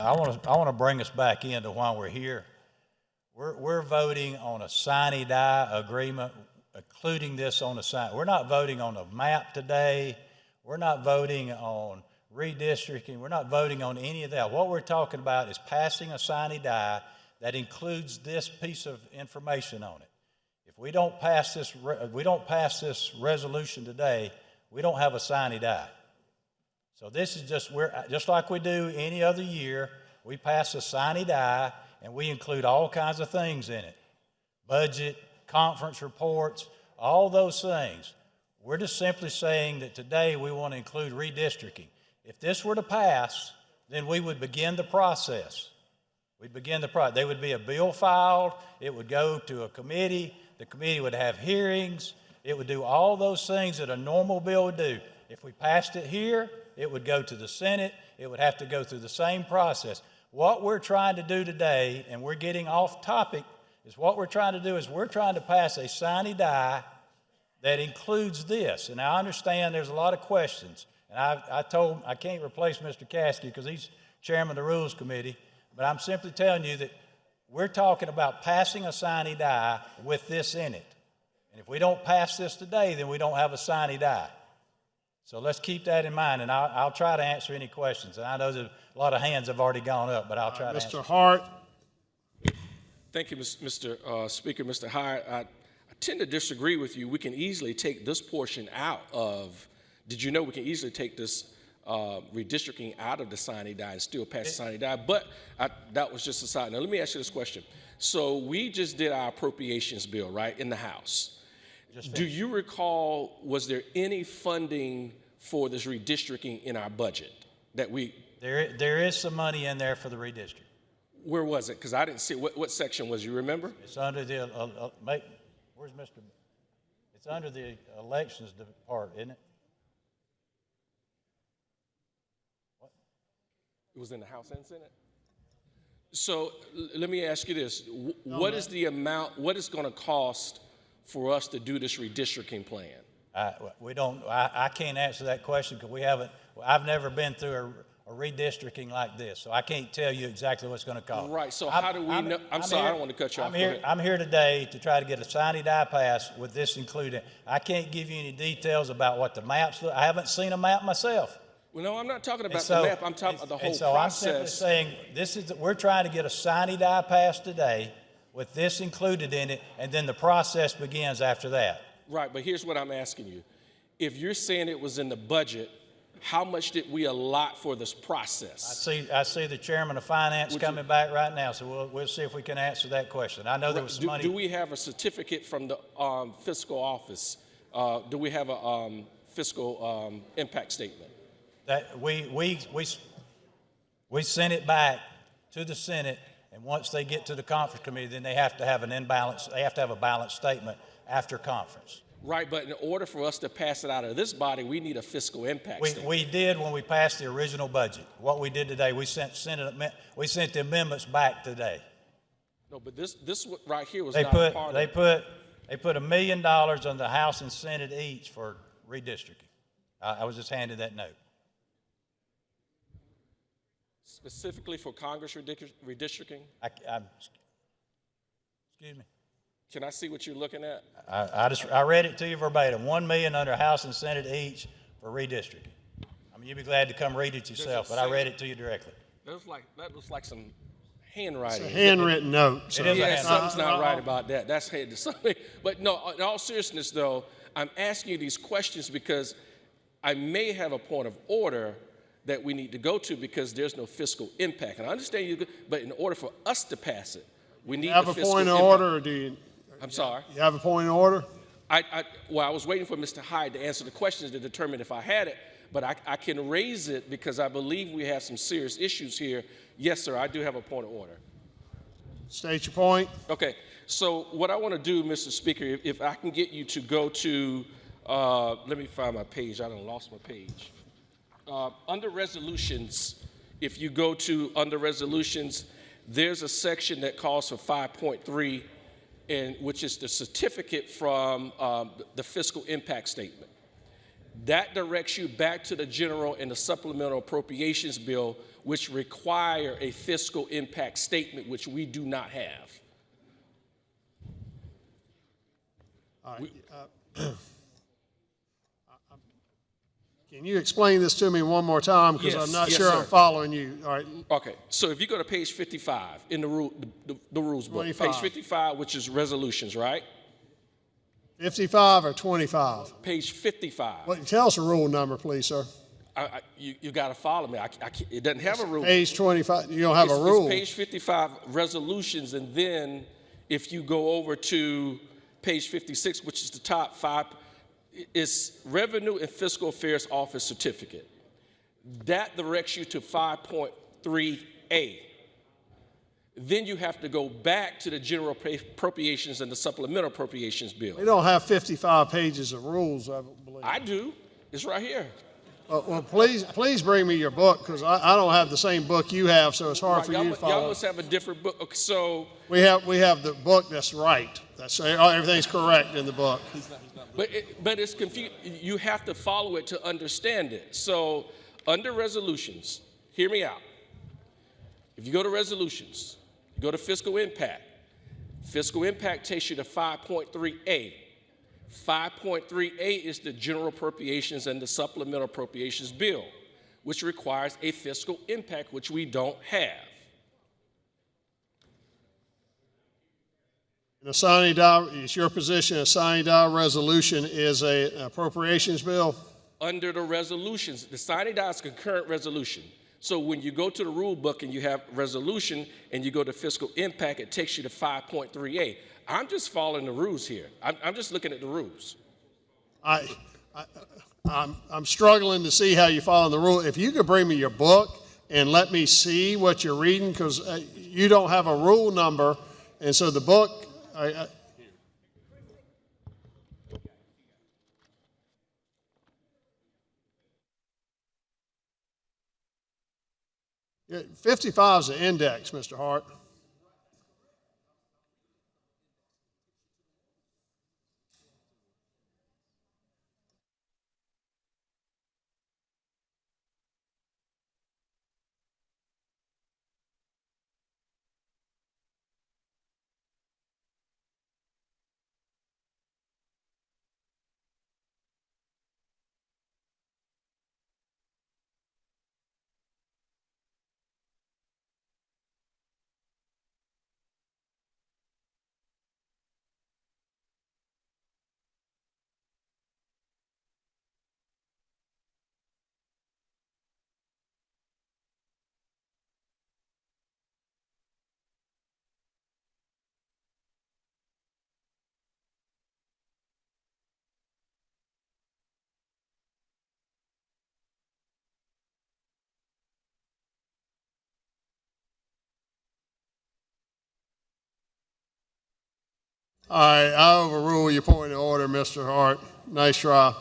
I want to bring us back into why we're here. We're voting on a sine die agreement, including this on the sine. We're not voting on a map today. We're not voting on redistricting. We're not voting on any of that. What we're talking about is passing a sine die that includes this piece of information on it. If we don't pass this, resolution today, we don't have a sine die. So this is just like we do any other year. We pass a sine die and we include all kinds of things in it. Budget, conference reports, all those things. We're just simply saying that today we want to include redistricting. If this were to pass, then we would begin the process. There would be a bill filed. It would go to a committee. The committee would have hearings. It would do all those things that a normal bill would do. If we passed it here, it would go to the Senate. It would have to go through the same process. What we're trying to do today, and we're getting off topic, is we're trying to pass a sine die that includes this. And I understand there's a lot of questions. And I can't replace Mr. Caskey because he's chairman of the Rules Committee, but I'm simply telling you that we're talking about passing a sine die with this in it. And if we don't pass this today, then we don't have a sine die. So let's keep that in mind, and I'll try to answer any questions. And I know that a lot of hands have already gone up, but I'll try to answer. Mr. Hart. Thank you, Mr. Speaker. Mr. Hiott, I tend to disagree with you. We can easily take this portion out of, did you know we can easily take this redistricting out of the sine die and still pass the sine die? But that was just a side. Now, let me ask you this question. So we just did our appropriations bill, right, in the House. Do you recall, was there any funding for this redistricting in our budget that we? There is some money in there for the redistricting. Where was it? Because I didn't see it. What section was, you remember? It's under the, where's Mr. It's under the elections part, isn't it? What? It was in the House and Senate? So let me ask you this. What is the amount, what is going to cost for us to do this redistricting plan? I can't answer that question because I've never been through a redistricting like this, so I can't tell you exactly what's going to cost. Right, so how do we know? I'm sorry, I don't want to cut you off. I'm here today to try to get a sine die passed with this included. I can't give you any details about what the maps look. I haven't seen a map myself. Well, no, I'm not talking about the map. I'm talking about the whole process. I'm simply saying we're trying to get a sine die passed today with this included in it, and then the process begins after that. Right, but here's what I'm asking you. If you're saying it was in the budget, how much did we allot for this process? I see the chairman of finance coming back right now, so we'll see if we can answer that question. I know there was some money. Do we have a certificate from the fiscal office? Do we have a fiscal impact statement? That we sent it back to the Senate. And once they get to the conference committee, then they have to have a balanced statement after conference. Right, but in order for us to pass it out of this body, we need a fiscal impact statement. We did when we passed the original budget. What we did today, we sent the amendments back today. No, but this right here was not part of it. They put $1 million on the House and Senate each for redistricting. I was just handed that note. Specifically for Congress redistricting? Excuse me. Can I see what you're looking at? I read it to you verbatim. $1 million under House and Senate each for redistricting. I mean, you'd be glad to come read it yourself, but I read it to you directly. That looks like some handwriting. It's a handwritten note. So. Something's not right about that. That's head to something. But no, in all seriousness, though, I'm asking you these questions because I may have a point of order that we need to go to because there's no fiscal impact. And I understand you, but in order for us to pass it, we need the fiscal impact. You have a point of order, or do you? I'm sorry? You have a point of order? Well, I was waiting for Mr. Hyde to answer the questions to determine if I had it, but I can raise it because I believe we have some serious issues here. Yes, sir, I do have a point of order. State your point. Okay, so what I want to do, Mr. Speaker, if I can get you to go to, let me find my page. I done lost my page. Under resolutions, if you go to under resolutions, there's a section that calls for 5.3, which is the certificate from the fiscal impact statement. That directs you back to the general and the supplemental appropriations bill, which require a fiscal impact statement, which we do not have. All right. Can you explain this to me one more time? Because Yes, I'm not yes, sure sir. I'm following you. All right. Okay, so if you go to page 55 in the rules book, 25. page 55, which is resolutions, right? 55 or 25? Page 55. Well, tell us a rule number, please, sir. You got to follow me. It doesn't have a rule. Page 25. You don't have a rule. It's page 55, resolutions, and then if you go over to page 56, which is the top 5, it's Revenue and Fiscal Affairs Office Certificate. That directs you to 5.3A. Then you have to go back to the general appropriations and the supplemental appropriations bill. We don't have 55 pages of rules, I believe. I do. It's right here. Well, please bring me your book, because I don't have the same book you have, so it's hard for you to follow. Y'all must have a different book. Okay, so, We have the book that's right. That's everything's correct in the book. but it's confusing. You have to follow it to understand it. So, under resolutions, hear me out. If you go to resolutions, you go to fiscal impact. Fiscal impact takes you to 5.3A. 5.3A is the general appropriations and the supplemental appropriations bill, which requires a fiscal impact, which we don't have. The sine die, is your position a sine die resolution is an appropriations bill? Under the resolutions, the sine die is concurrent resolution. So when you go to the rule book and you have resolution and you go to fiscal impact, it takes you to 5.3A. I'm just following the rules here. I'm just looking at the rules. I'm struggling to see how you follow the rule. If you could bring me your book and let me see what you're reading, because you don't have a rule number, and so the book. Yeah, 55 is the index, Mr. Hart. All right, I overrule your point of order, Mr. Hart. Nice try.